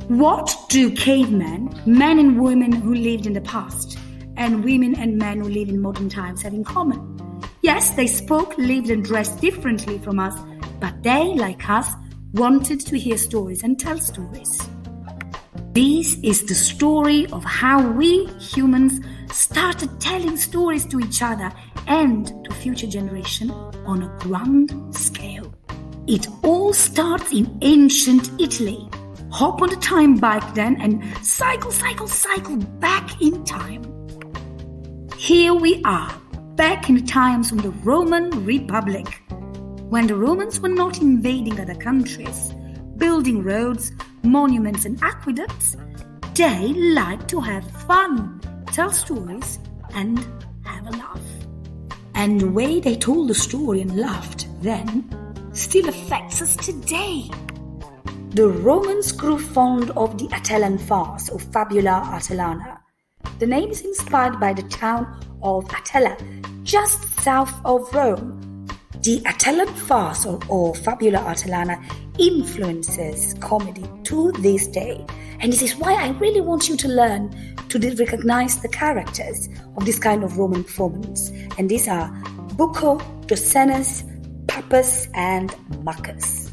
What do cavemen, men and women who lived in the past, and women and men who live in modern times have in common? Yes, they spoke, lived and dressed differently from us, but they, like us, wanted to hear stories and tell stories. This is the story of how we humans started telling stories to each other and to future generations on a grand scale. It all starts in ancient Italy. Hop on a time bike then and cycle back in time. Here we are, back in the times of the Roman Republic, when the Romans were not invading other countries, building roads, monuments and aqueducts. They liked to have fun, tell stories and have a laugh. And the way they told the story and laughed then still affects us today. The Romans grew fond of the Italian farce or fabula Atellana. The name is inspired by the town of Atella, just south of Rome. The Italian farce or fabula Atellana influences comedy to this day. And this is why I really want you to learn to recognize the characters of this kind of Roman performance. And these are Bucco, Dossenus, Pappus and Maccus.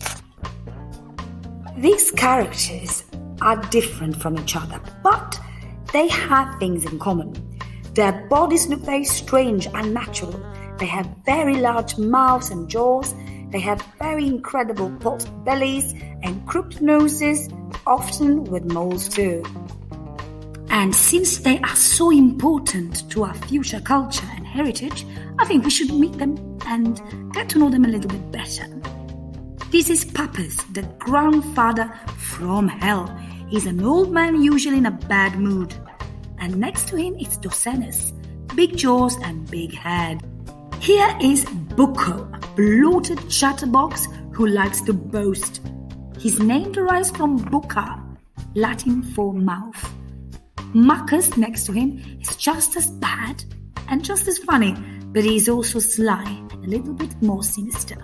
These characters are different from each other, but they have things in common. Their bodies look very strange and unnatural. They have very large mouths and jaws. They have very incredible pot bellies and crooked noses, often with moles too. And since they are so important to our future culture and heritage, I think we should meet them and get to know them a little bit better. This is Pappus, the grandfather from hell. He's an old man, usually in a bad mood. And next to him is Dossenus, big jaws and big head. Here is Bucco, a bloated chatterbox who likes to boast. His name derives from bucca, Latin for mouth. Maccus, next to him, is just as bad and just as funny, but he's also sly and a little bit more sinister.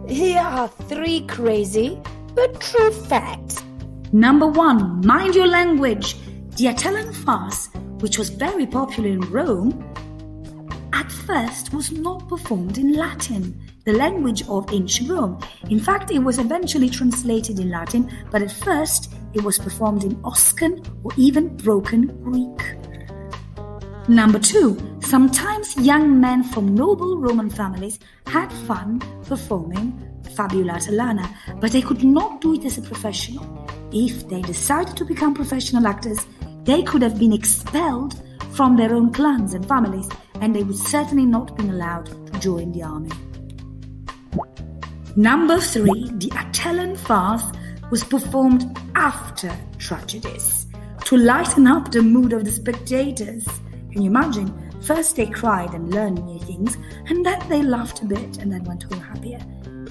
Here are 3 crazy but true facts. Number 1, mind your language. The Italian farce, which was very popular in Rome, at first was not performed in Latin, the language of ancient Rome. In fact, it was eventually translated in Latin, but at first it was performed in Oscan or even broken Greek. Number 2, sometimes young men from noble Roman families had fun performing fabula Atellana, but they could not do it as a professional. If they decided to become professional actors, they could have been expelled from their own clans and families, and they would certainly not be allowed to join the army. Number 3, the Italian farce was performed after tragedies to lighten up the mood of the spectators. Can you imagine? First they cried and learned new things, and then they laughed a bit and then went home happier.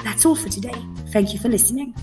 That's all for today. Thank you for listening.